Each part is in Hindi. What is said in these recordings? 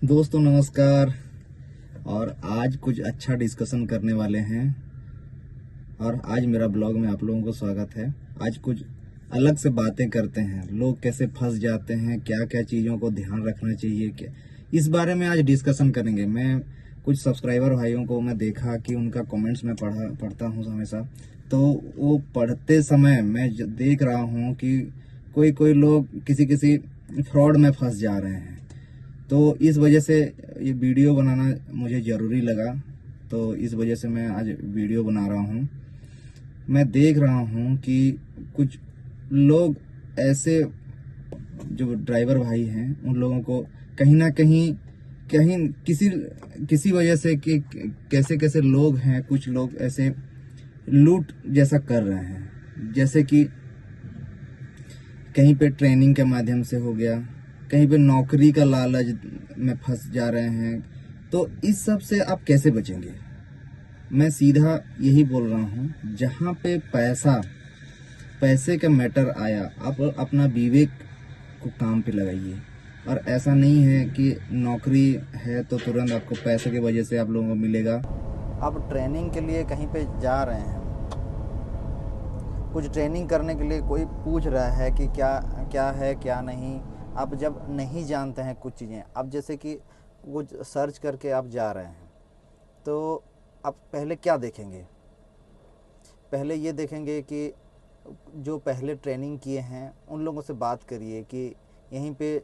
दोस्तों नमस्कार। और आज कुछ अच्छा डिस्कशन करने वाले हैं और आज मेरा ब्लॉग में आप लोगों को स्वागत है। आज कुछ अलग से बातें करते हैं, लोग कैसे फंस जाते हैं, क्या क्या चीज़ों को ध्यान रखना चाहिए, क्या इस बारे में आज डिस्कशन करेंगे। मैं कुछ सब्सक्राइबर भाइयों को मैं देखा कि उनका कमेंट्स में पढ़ता हूँ हमेशा, तो वो पढ़ते समय मैं देख रहा हूँ कि कोई कोई लोग किसी किसी फ्रॉड में फंस जा रहे हैं। तो इस वजह से ये वीडियो बनाना मुझे ज़रूरी लगा, तो इस वजह से मैं आज वीडियो बना रहा हूँ। मैं देख रहा हूँ कि कुछ लोग ऐसे जो ड्राइवर भाई हैं उन लोगों को कहीं ना कहीं किसी किसी वजह से कि कैसे कैसे लोग हैं, कुछ लोग ऐसे लूट जैसा कर रहे हैं। जैसे कि कहीं पे ट्रेनिंग के माध्यम से हो गया, कहीं पे नौकरी का लालच में फंस जा रहे हैं। तो इस सब से आप कैसे बचेंगे? मैं सीधा यही बोल रहा हूँ, जहाँ पे पैसे का मैटर आया, आप अपना विवेक को काम पे लगाइए। और ऐसा नहीं है कि नौकरी है तो तुरंत आपको पैसे की वजह से आप लोगों को मिलेगा। आप ट्रेनिंग के लिए कहीं पे जा रहे हैं, कुछ ट्रेनिंग करने के लिए कोई पूछ रहा है कि क्या क्या है क्या नहीं। आप जब नहीं जानते हैं कुछ चीज़ें, आप जैसे कि कुछ सर्च करके आप जा रहे हैं, तो आप पहले क्या देखेंगे? पहले ये देखेंगे कि जो पहले ट्रेनिंग किए हैं उन लोगों से बात करिए कि यहीं पे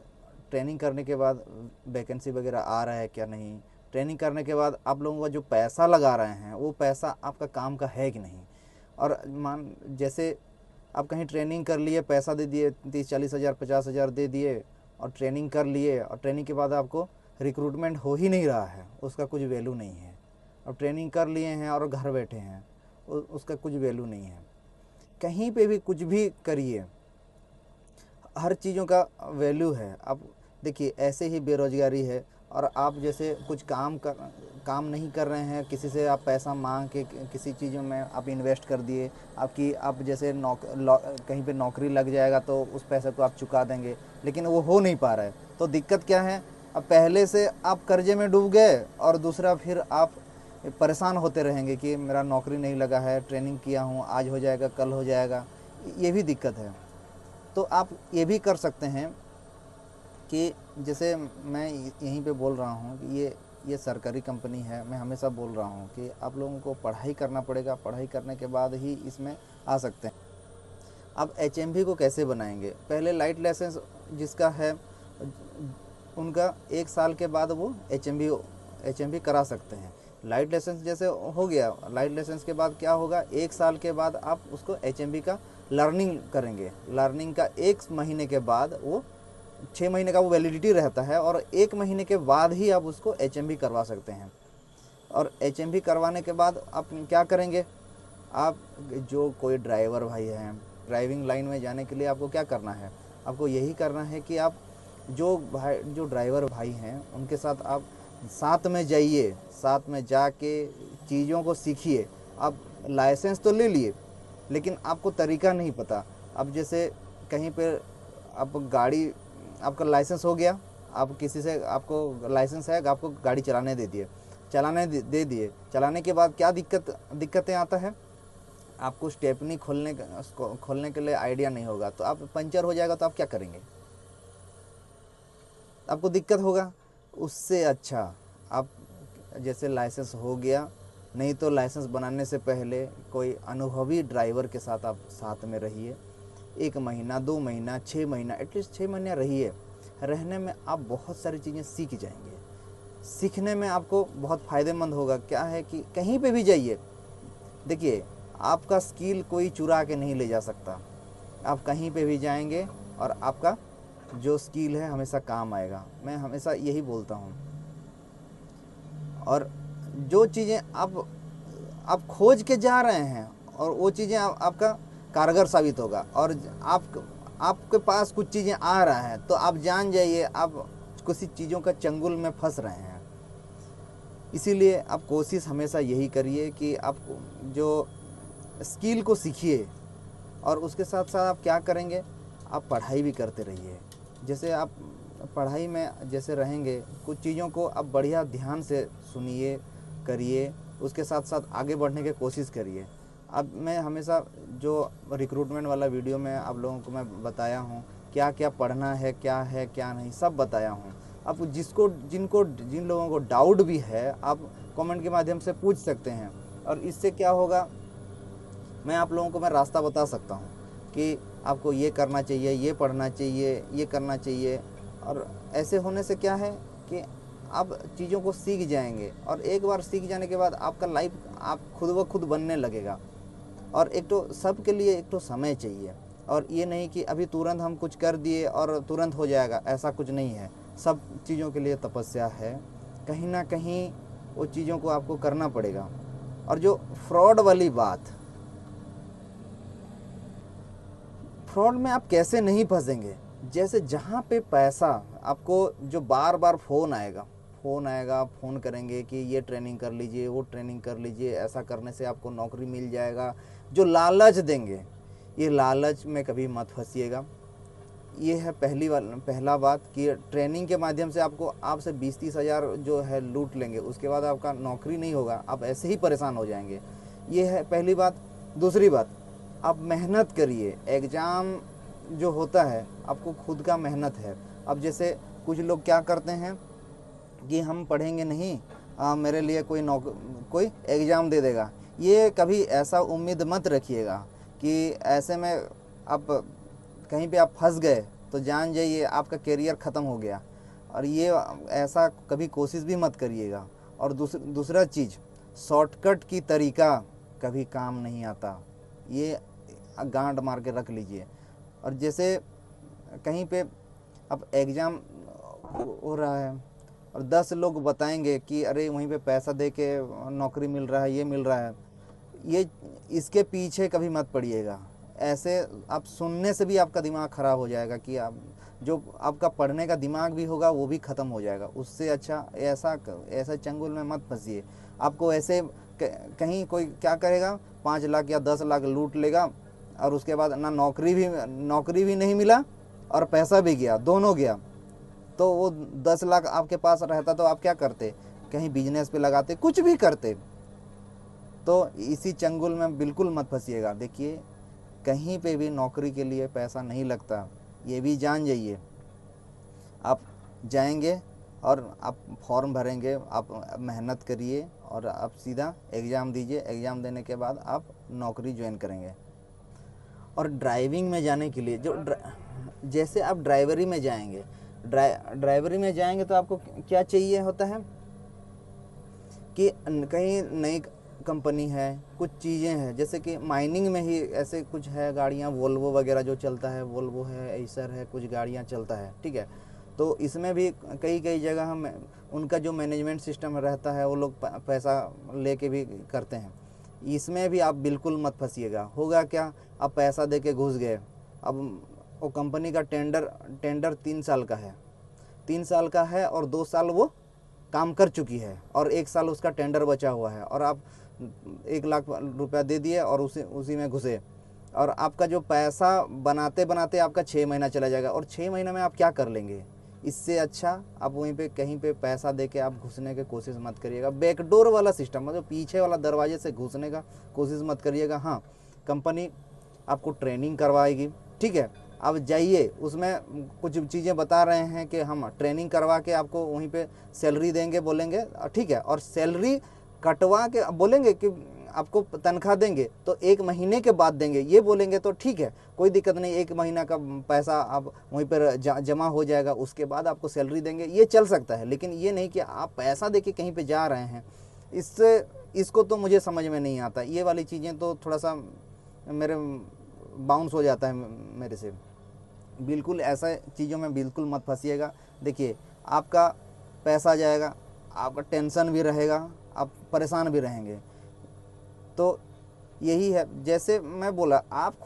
ट्रेनिंग करने के बाद वैकेंसी वगैरह आ रहा है क्या नहीं। ट्रेनिंग करने के बाद आप लोगों का जो पैसा लगा रहे हैं वो पैसा आपका काम का है कि नहीं। और जैसे आप कहीं ट्रेनिंग कर लिए, पैसा दे दिए, 30-40 हज़ार 50 हज़ार दे दिए और ट्रेनिंग कर लिए, और ट्रेनिंग के बाद आपको रिक्रूटमेंट हो ही नहीं रहा है, उसका कुछ वैल्यू नहीं है। अब ट्रेनिंग कर लिए हैं और घर बैठे हैं, उसका कुछ वैल्यू नहीं है। कहीं पे भी कुछ भी करिए, हर चीज़ों का वैल्यू है। अब देखिए, ऐसे ही बेरोजगारी है और आप जैसे कुछ काम नहीं कर रहे हैं, किसी से आप पैसा मांग के किसी चीज़ों में आप इन्वेस्ट कर दिए, आप जैसे कहीं पे नौकरी लग जाएगा तो उस पैसे को आप चुका देंगे, लेकिन वो हो नहीं पा रहा है। तो दिक्कत क्या है? अब पहले से आप कर्जे में डूब गए और दूसरा फिर आप परेशान होते रहेंगे कि मेरा नौकरी नहीं लगा है, ट्रेनिंग किया हूँ, आज हो जाएगा कल हो जाएगा। ये भी दिक्कत है। तो आप ये भी कर सकते हैं कि जैसे मैं यहीं पे बोल रहा हूँ कि ये सरकारी कंपनी है, मैं हमेशा बोल रहा हूँ कि आप लोगों को पढ़ाई करना पड़ेगा, पढ़ाई करने के बाद ही इसमें आ सकते हैं। अब HMV को कैसे बनाएंगे? पहले लाइट लाइसेंस जिसका है उनका 1 साल के बाद वो HMV करा सकते हैं। लाइट लाइसेंस जैसे हो गया, लाइट लाइसेंस के बाद क्या होगा, 1 साल के बाद आप उसको HMV का लर्निंग करेंगे। लर्निंग का 1 महीने के बाद वो 6 महीने का वो वैलिडिटी रहता है, और 1 महीने के बाद ही आप उसको HMV करवा सकते हैं। और HMV करवाने के बाद आप क्या करेंगे? आप जो कोई ड्राइवर भाई हैं, ड्राइविंग लाइन में जाने के लिए आपको क्या करना है? आपको यही करना है कि आप जो ड्राइवर भाई हैं उनके साथ आप साथ में जाइए, साथ में जाके चीज़ों को सीखिए। आप लाइसेंस तो ले लिए, लेकिन आपको तरीका नहीं पता। अब जैसे कहीं पर आप गाड़ी, आपका लाइसेंस हो गया, आप किसी से, आपको लाइसेंस है, आपको गाड़ी चलाने दे दिए, चलाने के बाद क्या दिक्कतें आता है? आपको स्टेपनी खोलने के लिए आइडिया नहीं होगा, तो आप पंचर हो जाएगा तो आप क्या करेंगे? आपको दिक्कत होगा। उससे अच्छा आप जैसे लाइसेंस हो गया, नहीं तो लाइसेंस बनाने से पहले कोई अनुभवी ड्राइवर के साथ आप साथ में रहिए। 1 महीना 2 महीना 6 महीना, एटलीस्ट 6 महीना रहिए। रहने में आप बहुत सारी चीज़ें सीख जाएंगे। सीखने में आपको बहुत फ़ायदेमंद होगा। क्या है कि कहीं पे भी जाइए, देखिए, आपका स्किल कोई चुरा के नहीं ले जा सकता। आप कहीं पे भी जाएंगे और आपका जो स्किल है हमेशा काम आएगा। मैं हमेशा यही बोलता हूँ। और जो चीज़ें आप खोज के जा रहे हैं और वो चीज़ें आपका कारगर साबित होगा। और आपके पास कुछ चीज़ें आ रहा है तो आप जान जाइए आप किसी चीज़ों का चंगुल में फंस रहे हैं। इसीलिए आप कोशिश हमेशा यही करिए कि आप जो स्किल को सीखिए, और उसके साथ साथ आप क्या करेंगे, आप पढ़ाई भी करते रहिए। जैसे आप पढ़ाई में जैसे रहेंगे, कुछ चीज़ों को आप बढ़िया ध्यान से सुनिए, करिए, उसके साथ साथ आगे बढ़ने की कोशिश करिए। अब मैं हमेशा जो रिक्रूटमेंट वाला वीडियो में आप लोगों को मैं बताया हूँ, क्या क्या पढ़ना है क्या नहीं, सब बताया हूँ। अब जिन लोगों को डाउट भी है, आप कमेंट के माध्यम से पूछ सकते हैं, और इससे क्या होगा, मैं आप लोगों को मैं रास्ता बता सकता हूँ कि आपको ये करना चाहिए, ये पढ़ना चाहिए, ये करना चाहिए। और ऐसे होने से क्या है कि आप चीज़ों को सीख जाएंगे, और एक बार सीख जाने के बाद आपका लाइफ आप खुद ब खुद बनने लगेगा। और एक तो सबके लिए एक तो समय चाहिए, और ये नहीं कि अभी तुरंत हम कुछ कर दिए और तुरंत हो जाएगा, ऐसा कुछ नहीं है। सब चीज़ों के लिए तपस्या है, कहीं ना कहीं वो चीज़ों को आपको करना पड़ेगा। और जो फ्रॉड वाली बात, फ्रॉड में आप कैसे नहीं फंसेंगे, जैसे जहाँ पे पैसा आपको, जो बार बार फ़ोन करेंगे कि ये ट्रेनिंग कर लीजिए, वो ट्रेनिंग कर लीजिए, ऐसा करने से आपको नौकरी मिल जाएगा, जो लालच देंगे, ये लालच में कभी मत फंसिएगा। ये है पहला बात कि ट्रेनिंग के माध्यम से आपसे 20-30 हज़ार जो है लूट लेंगे, उसके बाद आपका नौकरी नहीं होगा, आप ऐसे ही परेशान हो जाएंगे। ये है पहली बात। दूसरी बात, आप मेहनत करिए। एग्ज़ाम जो होता है आपको खुद का मेहनत है। अब जैसे कुछ लोग क्या करते हैं कि हम पढ़ेंगे नहीं, मेरे लिए कोई एग्ज़ाम दे देगा। ये कभी ऐसा उम्मीद मत रखिएगा कि ऐसे में आप कहीं पे आप फंस गए तो जान जाइए आपका करियर ख़त्म हो गया। और ये ऐसा कभी कोशिश भी मत करिएगा। और दूसरा चीज़, शॉर्टकट की तरीका कभी काम नहीं आता, ये गांठ मार के रख लीजिए। और जैसे कहीं पे अब एग्ज़ाम हो रहा है और 10 लोग बताएंगे कि अरे वहीं पे पैसा दे के नौकरी मिल रहा है, ये मिल रहा है, ये इसके पीछे कभी मत पड़िएगा। ऐसे आप सुनने से भी आपका दिमाग ख़राब हो जाएगा कि आप जो आपका पढ़ने का दिमाग भी होगा वो भी ख़त्म हो जाएगा। उससे अच्छा ऐसा चंगुल में मत फंसिए। आपको ऐसे कहीं कोई क्या करेगा, 5 लाख या 10 लाख लूट लेगा, और उसके बाद ना नौकरी भी नहीं मिला और पैसा भी गया, दोनों गया। तो वो 10 लाख आपके पास रहता तो आप क्या करते, कहीं बिजनेस पे लगाते, कुछ भी करते। तो इसी चंगुल में बिल्कुल मत फंसिएगा। देखिए, कहीं पे भी नौकरी के लिए पैसा नहीं लगता, ये भी जान जाइए। आप जाएंगे और आप फॉर्म भरेंगे, आप मेहनत करिए और आप सीधा एग्ज़ाम दीजिए। एग्ज़ाम देने के बाद आप नौकरी ज्वाइन करेंगे। और ड्राइविंग में जाने के लिए जैसे आप ड्राइवरी में जाएंगे, ड्राइवरी में जाएंगे तो आपको क्या चाहिए होता है कि कहीं नई कंपनी है, कुछ चीज़ें हैं, जैसे कि माइनिंग में ही ऐसे कुछ है गाड़ियाँ, वोल्वो वगैरह जो चलता है, वोल्वो है, एसर है, कुछ गाड़ियाँ चलता है, ठीक है। तो इसमें भी कई जगह हम उनका जो मैनेजमेंट सिस्टम रहता है वो लोग पैसा लेके भी करते हैं। इसमें भी आप बिल्कुल मत फंसिएगा। होगा क्या, आप पैसा दे के घुस गए, अब वो कंपनी का टेंडर 3 साल का है, 3 साल का है और 2 साल वो काम कर चुकी है और 1 साल उसका टेंडर बचा हुआ है, और आप 1 लाख रुपया दे दिए और उसी में घुसे, और आपका जो पैसा बनाते बनाते आपका 6 महीना चला जाएगा, और 6 महीना में आप क्या कर लेंगे। इससे अच्छा आप वहीं पे कहीं पे पैसा दे के आप घुसने की कोशिश मत करिएगा। बैकडोर वाला सिस्टम, मतलब पीछे वाला दरवाजे से घुसने का कोशिश मत करिएगा। हाँ, कंपनी आपको ट्रेनिंग करवाएगी, ठीक है, आप जाइए, उसमें कुछ चीज़ें बता रहे हैं कि हम ट्रेनिंग करवा के आपको वहीं पे सैलरी देंगे, बोलेंगे ठीक है, और सैलरी कटवा के बोलेंगे कि आपको तनख्वाह देंगे तो 1 महीने के बाद देंगे, ये बोलेंगे तो ठीक है, कोई दिक्कत नहीं, 1 महीना का पैसा आप वहीं पर जमा हो जाएगा, उसके बाद आपको सैलरी देंगे, ये चल सकता है। लेकिन ये नहीं कि आप पैसा दे के कहीं पे जा रहे हैं, इसको तो मुझे समझ में नहीं आता। ये वाली चीज़ें तो थोड़ा सा मेरे बाउंस हो जाता है मेरे से। बिल्कुल ऐसा चीज़ों में बिल्कुल मत फंसिएगा। देखिए, आपका पैसा जाएगा, आपका टेंशन भी रहेगा, आप परेशान भी रहेंगे। तो यही है, जैसे मैं बोला, आप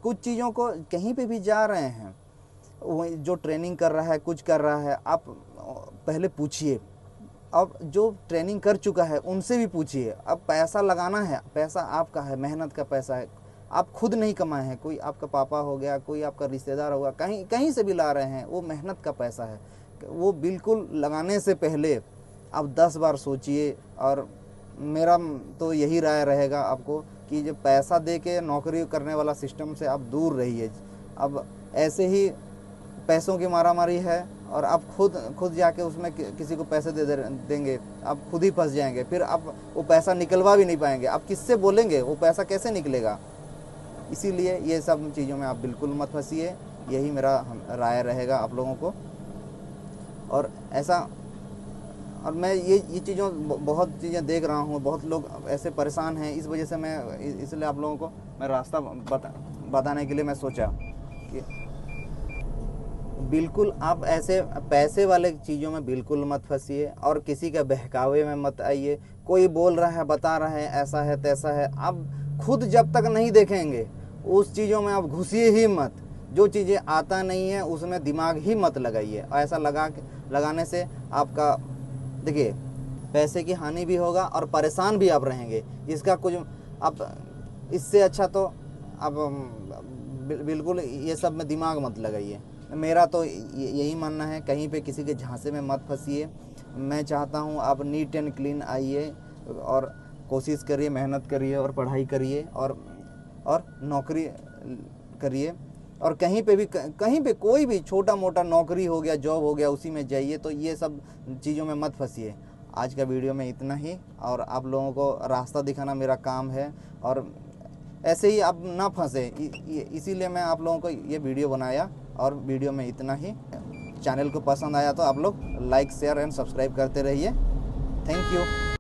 कुछ चीज़ों को कहीं पे भी जा रहे हैं, जो ट्रेनिंग कर रहा है, कुछ कर रहा है, आप पहले पूछिए। अब जो ट्रेनिंग कर चुका है उनसे भी पूछिए। अब पैसा लगाना है, पैसा आपका है, मेहनत का पैसा है, आप खुद नहीं कमाए हैं, कोई आपका पापा हो गया, कोई आपका रिश्तेदार होगा, कहीं से भी ला रहे हैं, वो मेहनत का पैसा है। वो बिल्कुल लगाने से पहले आप 10 बार सोचिए। और मेरा तो यही राय रहेगा आपको कि जो पैसा दे के नौकरी करने वाला सिस्टम से आप दूर रहिए। अब ऐसे ही पैसों की मारामारी है और आप खुद जाके उसमें किसी को पैसे देंगे, आप खुद ही फंस जाएंगे। फिर आप वो पैसा निकलवा भी नहीं पाएंगे, आप किससे बोलेंगे, वो पैसा कैसे निकलेगा। इसीलिए ये सब चीज़ों में आप बिल्कुल मत फंसिए, यही मेरा राय रहेगा आप लोगों को। और ऐसा, और मैं ये चीज़ों बहुत चीज़ें देख रहा हूँ, बहुत लोग ऐसे परेशान हैं, इस वजह से मैं इसलिए आप लोगों को मैं रास्ता बताने के लिए मैं सोचा कि बिल्कुल आप ऐसे पैसे वाले चीज़ों में बिल्कुल मत फंसिए और किसी के बहकावे में मत आइए। कोई बोल रहा है, बता रहा है, ऐसा है तैसा है, आप खुद जब तक नहीं देखेंगे उस चीज़ों में आप घुसिए ही मत। जो चीज़ें आता नहीं है उसमें दिमाग ही मत लगाइए। ऐसा लगाने से आपका देखिए पैसे की हानि भी होगा और परेशान भी आप रहेंगे। इसका कुछ आप, इससे अच्छा तो आप बिल्कुल ये सब में दिमाग मत लगाइए। मेरा तो यही मानना है, कहीं पे किसी के झांसे में मत फंसिए। मैं चाहता हूँ आप नीट एंड क्लीन आइए और कोशिश करिए, मेहनत करिए और पढ़ाई करिए और नौकरी करिए। और कहीं पे कोई भी छोटा मोटा नौकरी हो गया, जॉब हो गया, उसी में जाइए। तो ये सब चीज़ों में मत फंसिए। आज का वीडियो में इतना ही, और आप लोगों को रास्ता दिखाना मेरा काम है, और ऐसे ही आप ना फंसे, इसीलिए मैं आप लोगों को ये वीडियो बनाया। और वीडियो में इतना ही। चैनल को पसंद आया तो आप लोग लाइक, शेयर एंड सब्सक्राइब करते रहिए। Thank you.